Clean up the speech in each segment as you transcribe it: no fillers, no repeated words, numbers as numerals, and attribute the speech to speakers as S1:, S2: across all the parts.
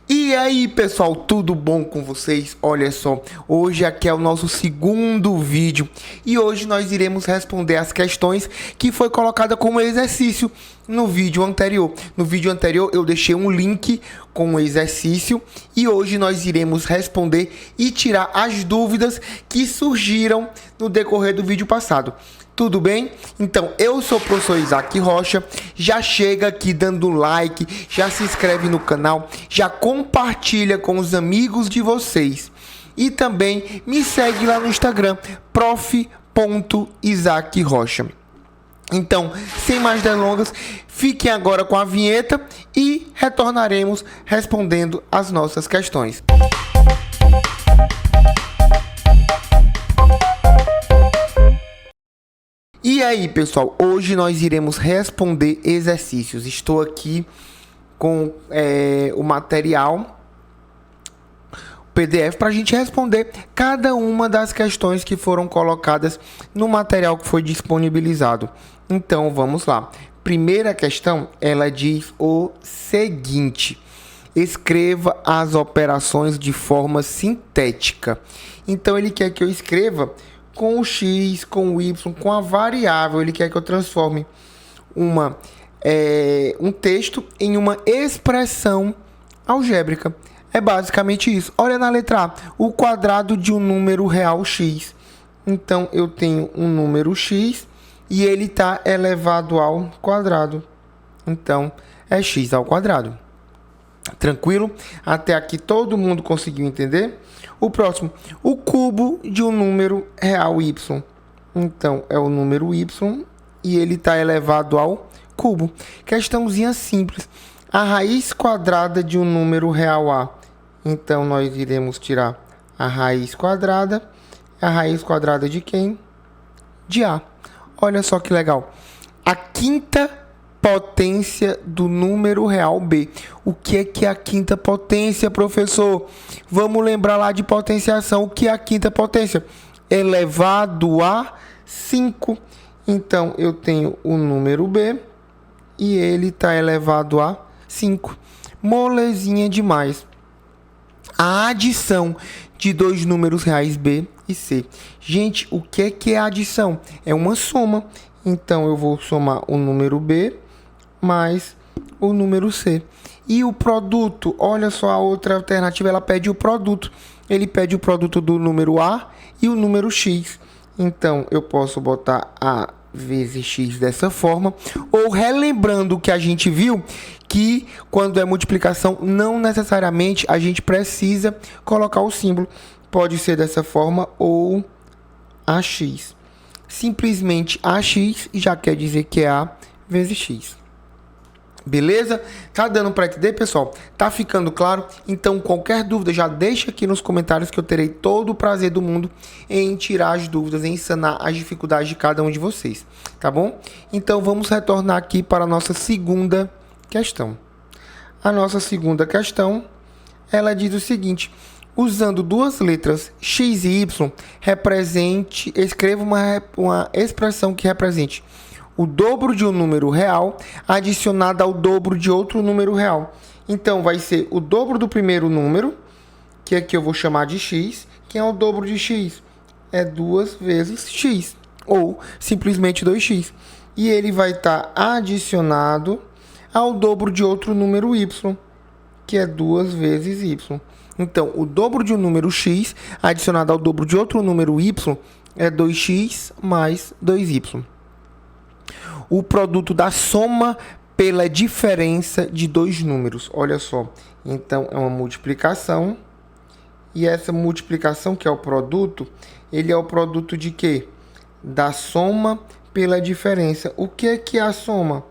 S1: E aí pessoal, tudo bom com vocês? Olha só, hoje aqui é o nosso segundo vídeo e hoje nós iremos responder as questões que foi colocada como exercício no vídeo anterior. No vídeo anterior eu deixei um link com o exercício e hoje nós iremos responder e tirar as dúvidas que surgiram no decorrer do vídeo passado. Tudo bem? Então, eu sou o professor Isaac Rocha, já chega aqui dando like, já se inscreve no canal, já compartilha com os amigos de vocês. E também me segue lá no Instagram, prof.isaacrocha. Então, sem mais delongas, fiquem agora com a vinheta e retornaremos respondendo as nossas questões. E aí pessoal, hoje nós iremos responder exercícios. Estou aqui com o material, o PDF, para a gente responder cada uma das questões que foram colocadas no material que foi disponibilizado. Então vamos lá. Primeira questão, ela diz o seguinte: escreva as operações de forma sintética. Então ele quer que eu escreva com o x, com o y, com a variável. Ele quer que eu transforme um texto em uma expressão algébrica. É basicamente isso. Olha na letra A, o quadrado de um número real x. Então, eu tenho um número x e ele está elevado ao quadrado. Então, é x ao quadrado. Tranquilo? Até aqui todo mundo conseguiu entender? O próximo, o cubo de um número real y. Então, é o número y e ele está elevado ao cubo. Questãozinha simples. A raiz quadrada de um número real a. Então, nós iremos tirar a raiz quadrada. A raiz quadrada de quem? De a. Olha só que legal. A quinta potência do número real b. O que é a quinta potência, professor? Vamos lembrar lá de potenciação. O que é a quinta potência? Elevado a 5. Então, eu tenho o número b e ele está elevado a 5. Molezinha demais. A adição de dois números reais b e c. Gente, o que é a adição? É uma soma. Então, eu vou somar o número b mais o número c. E o produto, olha só a outra alternativa, ela pede o produto. Ele pede o produto do número a e o número x. Então, eu posso botar a vezes x dessa forma. Ou relembrando o que a gente viu, que quando é multiplicação, não necessariamente a gente precisa colocar o símbolo. Pode ser dessa forma ou ax. Simplesmente ax já quer dizer que é a vezes x. Beleza? Tá dando para entender, pessoal? Tá ficando claro? Então, qualquer dúvida, já deixa aqui nos comentários que eu terei todo o prazer do mundo em tirar as dúvidas, em sanar as dificuldades de cada um de vocês, tá bom? Então, vamos retornar aqui para a nossa segunda questão. A nossa segunda questão, ela diz o seguinte: usando duas letras x e y, escreva uma expressão que represente o dobro de um número real adicionado ao dobro de outro número real. Então, vai ser o dobro do primeiro número, que aqui eu vou chamar de x. Quem é o dobro de x? É 2 vezes x, ou simplesmente 2x. E ele vai estar adicionado ao dobro de outro número y, que é 2 vezes y. Então, o dobro de um número x adicionado ao dobro de outro número y é 2x mais 2y. O produto da soma pela diferença de dois números. Olha só. Então, é uma multiplicação. E essa multiplicação, que é o produto, ele é o produto de quê? Da soma pela diferença. O que é a soma?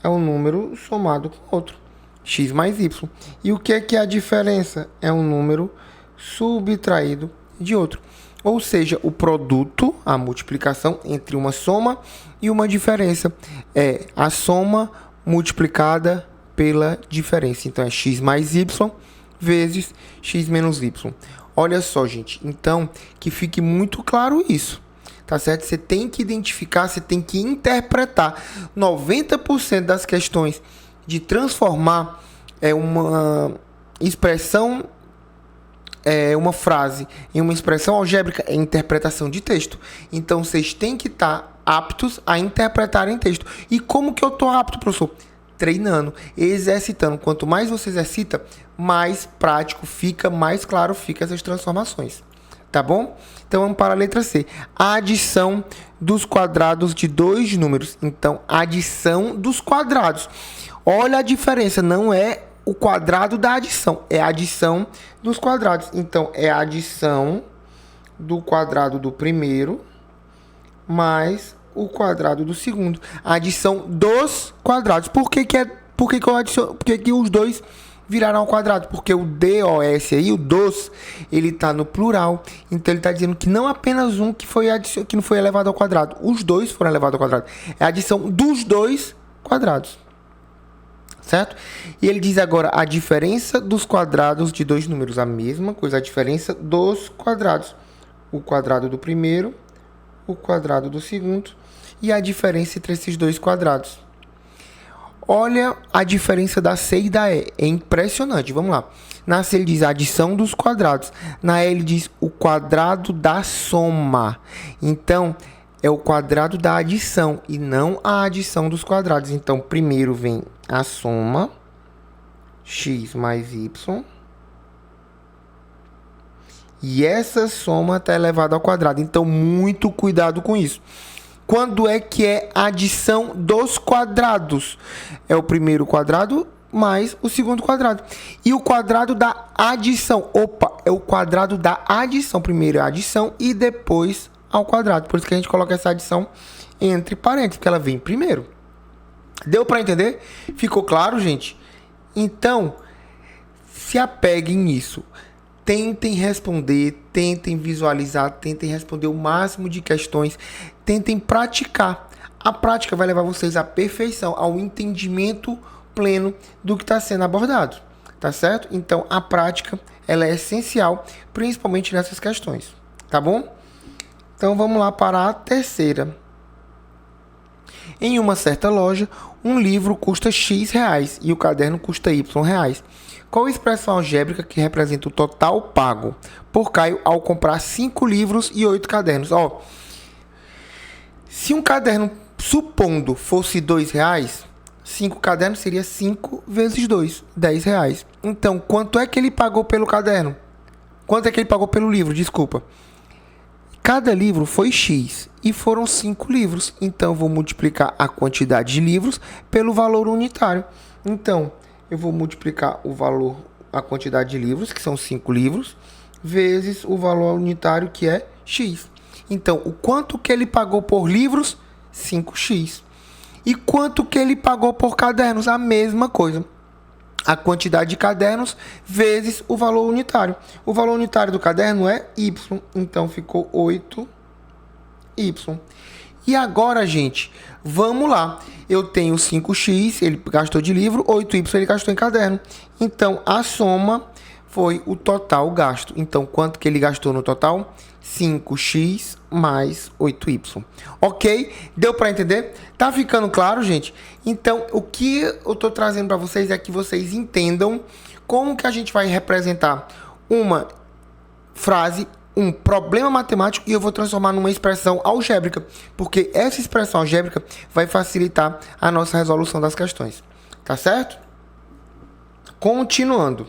S1: É um número somado com outro. X mais y. E o que é a diferença? É um número subtraído de outro. Ou seja, o produto, a multiplicação entre uma soma e uma diferença, é a soma multiplicada pela diferença. Então, é x mais y vezes x menos y. Olha só, gente. Então, que fique muito claro isso. Tá certo? Você tem que identificar, você tem que interpretar. 90% das questões de transformar expressão, uma frase em uma expressão algébrica é interpretação de texto. Então, vocês têm que estar aptos a interpretarem texto. E como que eu estou apto, professor? Treinando, exercitando. Quanto mais você exercita, mais prático fica, mais claro fica essas transformações. Tá bom? Então, vamos para a letra C. A adição dos quadrados de dois números. Então, adição dos quadrados. Olha a diferença, não é o quadrado da adição, é a adição dos quadrados. Então, é a adição do quadrado do primeiro mais o quadrado do segundo. A adição dos quadrados. Por que os dois viraram ao quadrado? Porque o DOS aí, o dos, ele está no plural. Então, ele está dizendo que não apenas um que não foi elevado ao quadrado. Os dois foram elevados ao quadrado. É a adição dos dois quadrados. Certo? E ele diz agora a diferença dos quadrados de dois números. A mesma coisa, a diferença dos quadrados. O quadrado do primeiro, o quadrado do segundo e a diferença entre esses dois quadrados. Olha a diferença da C e da E. É impressionante. Vamos lá. Na C ele diz a adição dos quadrados. Na E ele diz o quadrado da soma. Então, é o quadrado da adição e não a adição dos quadrados. Então, primeiro vem a soma, x mais y. E essa soma está elevada ao quadrado. Então, muito cuidado com isso. Quando é que é a adição dos quadrados? É o primeiro quadrado mais o segundo quadrado. E o quadrado da adição. Opa, é o quadrado da adição. Primeiro a adição e depois ao quadrado. Por isso que a gente coloca essa adição entre parênteses, porque ela vem primeiro. Deu para entender? Ficou claro, gente? Então, se apeguem nisso. Tentem responder, tentem visualizar, tentem responder o máximo de questões, tentem praticar. A prática vai levar vocês à perfeição, ao entendimento pleno do que está sendo abordado, tá certo? Então, a prática, ela é essencial, principalmente nessas questões, tá bom? Então, vamos lá para a terceira. Em uma certa loja, um livro custa X reais e o caderno custa Y reais. Qual a expressão algébrica que representa o total pago por Caio ao comprar 5 livros e 8 cadernos? Se um caderno, supondo, fosse R$2, 5 cadernos seria 5 vezes 2, R$10. Então, quanto é que ele pagou pelo caderno? Quanto é que ele pagou pelo livro? Desculpa. Cada livro foi X e foram 5 livros. Então, eu vou multiplicar a quantidade de livros pelo valor unitário. Então, eu vou multiplicar o valor, a quantidade de livros, que são 5 livros, vezes o valor unitário, que é X. Então, o quanto que ele pagou por livros? 5x. E quanto que ele pagou por cadernos? A mesma coisa. A quantidade de cadernos vezes o valor unitário. O valor unitário do caderno é Y. Então, ficou 8y. E agora, gente, vamos lá. Eu tenho 5x, ele gastou de livro, 8y ele gastou em caderno. Então, a soma foi o total gasto. Então, quanto que ele gastou no total? 5x mais 8y. Ok? Deu para entender? Tá ficando claro, gente? Então, o que eu tô trazendo para vocês é que vocês entendam como que a gente vai representar uma frase, um problema matemático, e eu vou transformar numa expressão algébrica, porque essa expressão algébrica vai facilitar a nossa resolução das questões. Tá certo? Continuando.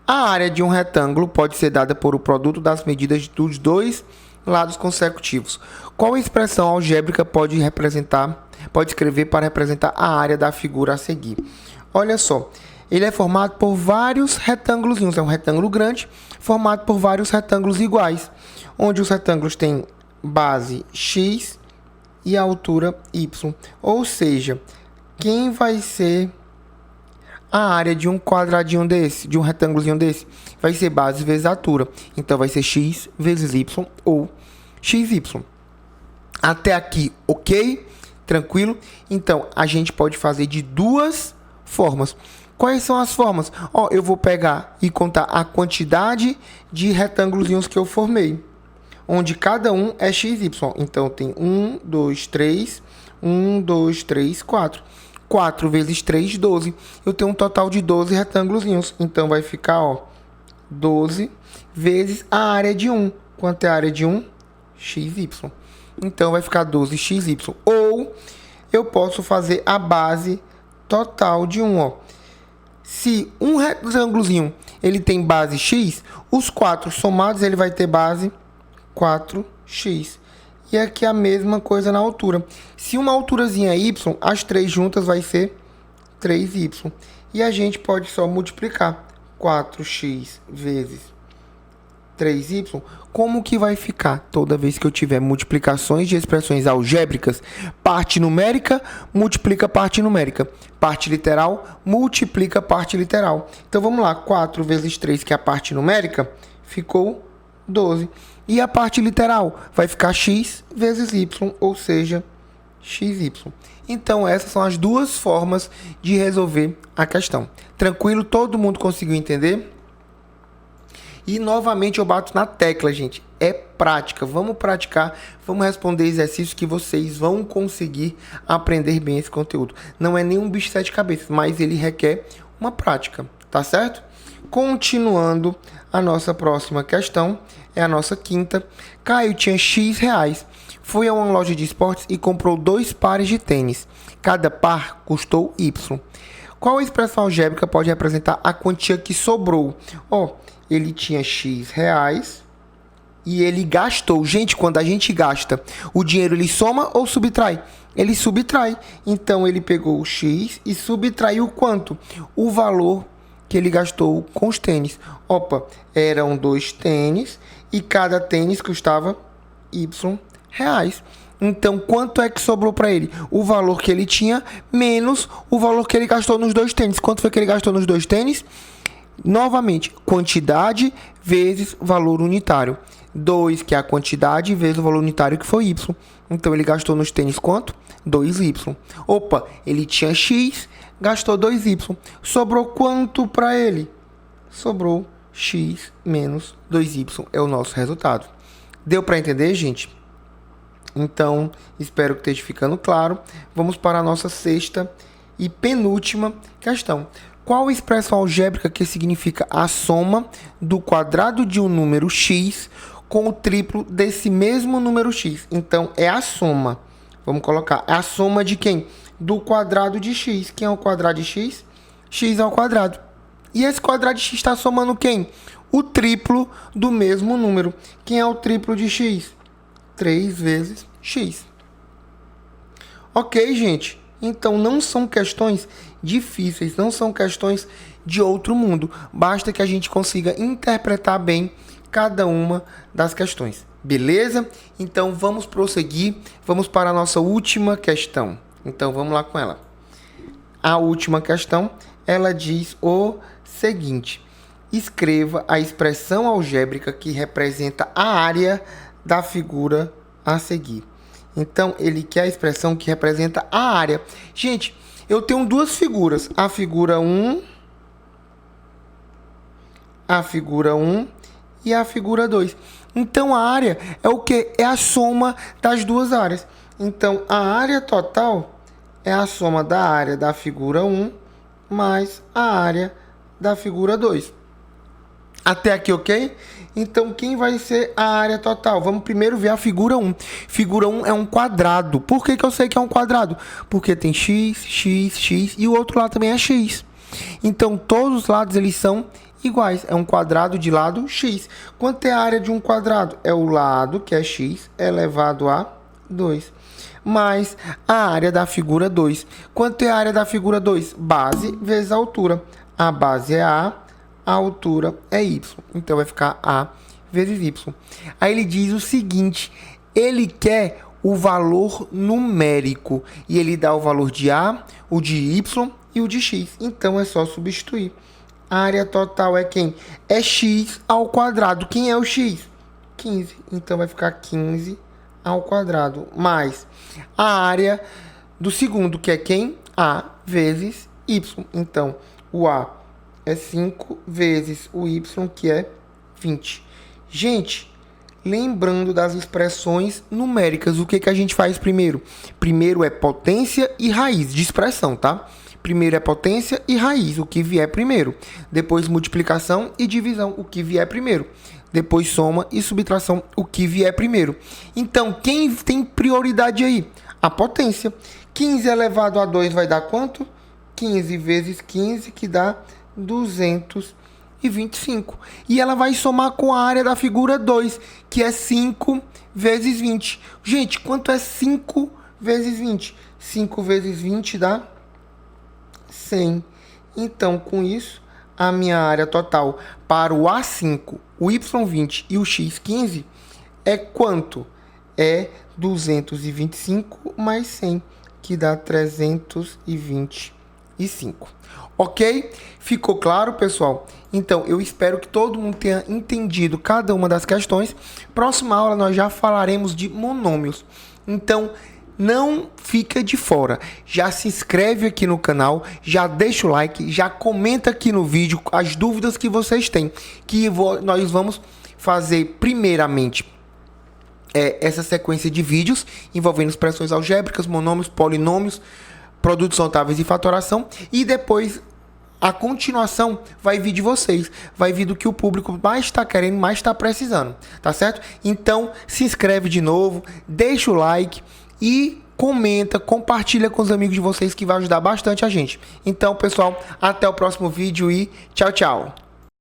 S1: A área de um retângulo pode ser dada por o produto das medidas dos dois lados consecutivos. Qual expressão algébrica pode escrever para representar a área da figura a seguir? Olha só, ele é formado por vários retângulos, é um retângulo grande, formado por vários retângulos iguais, onde os retângulos têm base x e a altura y. Ou seja, quem vai ser a área de um quadradinho desse, de um retângulozinho desse? Vai ser base vezes altura. Então, vai ser x vezes y ou xy. Até aqui, ok? Tranquilo? Então, a gente pode fazer de duas formas. Quais são as formas? Eu vou pegar e contar a quantidade de retângulos que eu formei, onde cada um é xy. Então, tem 1, 2, 3, 1, 2, 3, 4. 4 vezes 3, 12. Eu tenho um total de 12 retângulozinhos. Então, vai ficar, ó, 12 vezes a área de 1. Quanto é a área de 1? XY. Então, vai ficar 12xy. Ou, eu posso fazer a base total de 1, ó. Se um retângulozinho ele tem base x, os 4 somados ele vai ter base 4x. E aqui a mesma coisa na altura. Se uma alturazinha é y, as 3 juntas vai ser 3y. E a gente pode só multiplicar 4x vezes 3y. Como que vai ficar toda vez que eu tiver multiplicações de expressões algébricas? Parte numérica multiplica parte numérica. Parte literal multiplica parte literal. Então, vamos lá. 4 vezes 3, que é a parte numérica, ficou 12. E a parte literal vai ficar x vezes y, ou seja, xy. Então, essas são as duas formas de resolver a questão. Tranquilo? Todo mundo conseguiu entender? E, novamente, eu bato na tecla, gente. É prática. Vamos praticar, vamos responder exercícios que vocês vão conseguir aprender bem esse conteúdo. Não é nenhum bicho de 7 cabeças, mas ele requer uma prática, tá certo? Continuando, a nossa próxima questão é a nossa quinta. Caio tinha X reais. Foi a uma loja de esportes e comprou 2 pares de tênis. Cada par custou Y. Qual expressão algébrica pode representar a quantia que sobrou? Ó, ele tinha X reais e ele gastou. Gente, quando a gente gasta, o dinheiro ele soma ou subtrai? Ele subtrai. Então, ele pegou o X e subtraiu quanto? O valor que ele gastou com os tênis. Opa, eram 2 tênis e cada tênis custava Y reais. Então, quanto é que sobrou para ele? O valor que ele tinha menos o valor que ele gastou nos 2 tênis. Quanto foi que ele gastou nos 2 tênis? Novamente, quantidade vezes valor unitário. 2, que é a quantidade, vezes o valor unitário, que foi Y. Então, ele gastou nos tênis quanto? 2Y. Opa, ele tinha X, gastou 2Y. Sobrou quanto para ele? Sobrou X menos 2Y. É o nosso resultado. Deu para entender, gente? Então, espero que esteja ficando claro. Vamos para a nossa sexta e penúltima questão. Qual expressão algébrica que significa a soma do quadrado de um número x com o triplo desse mesmo número x? Então, é a soma. Vamos colocar. É a soma de quem? Do quadrado de x. Quem é o quadrado de x? X ao quadrado. E esse quadrado de x está somando quem? O triplo do mesmo número. Quem é o triplo de x? 3 vezes x. Ok, gente? Então, não são questões difíceis, não são questões de outro mundo. Basta que a gente consiga interpretar bem cada uma das questões. Beleza? Então, vamos prosseguir. Vamos para a nossa última questão. Então, vamos lá com ela. A última questão, ela diz o seguinte. Escreva a expressão algébrica que representa a área da figura a seguir. Então, ele quer a expressão que representa a área. Gente, eu tenho 2 figuras. A figura 1 e a figura 2. Então, a área é o quê? É a soma das 2 áreas. Então, a área total é a soma da área da figura 1 mais a área da figura 2. Até aqui, ok? Então, quem vai ser a área total? Vamos primeiro ver a figura 1. Figura 1 é um quadrado. Por que eu sei que é um quadrado? Porque tem x, x, x e o outro lado também é x. Então, todos os lados eles são iguais. É um quadrado de lado x. Quanto é a área de um quadrado? É o lado, que é x, elevado a 2. Mais a área da figura 2. Quanto é a área da figura 2? Base vezes a altura. A base é A altura é y. Então, vai ficar A vezes y. Aí ele diz o seguinte, ele quer o valor numérico. E ele dá o valor de A, o de y e o de x. Então, é só substituir. A área total é quem? É x ao quadrado. Quem é o x? 15. Então, vai ficar 15 ao quadrado. Mais a área do segundo, que é quem? A vezes y. Então, o A é 5 vezes o y, que é 20. Gente, lembrando das expressões numéricas, o que a gente faz primeiro? Primeiro é potência e raiz de expressão, tá? Primeiro é potência e raiz, o que vier primeiro. Depois multiplicação e divisão, o que vier primeiro. Depois soma e subtração, o que vier primeiro. Então, quem tem prioridade aí? A potência. 15 elevado a 2 vai dar quanto? 15 vezes 15, que dá 225. E ela vai somar com a área da figura 2, que é 5 vezes 20. Gente, quanto é 5 vezes 20? 5 vezes 20 dá 100. Então, com isso, a minha área total para o A5, o Y20 e o X15 é quanto? É 225 mais 100, que dá 325. Ok? Ficou claro, pessoal? Então, eu espero que todo mundo tenha entendido cada uma das questões. Próxima aula nós já falaremos de monômios. Então, não fica de fora. Já se inscreve aqui no canal, já deixa o like, já comenta aqui no vídeo as dúvidas que vocês têm, que nós vamos fazer primeiramente essa sequência de vídeos envolvendo expressões algébricas, monômios, polinômios, produtos notáveis e fatoração, e depois a continuação vai vir de vocês, vai vir do que o público mais está querendo, mais está precisando, tá certo? Então se inscreve de novo, deixa o like e comenta, compartilha com os amigos de vocês, que vai ajudar bastante a gente. Então, pessoal, até o próximo vídeo e tchau, tchau!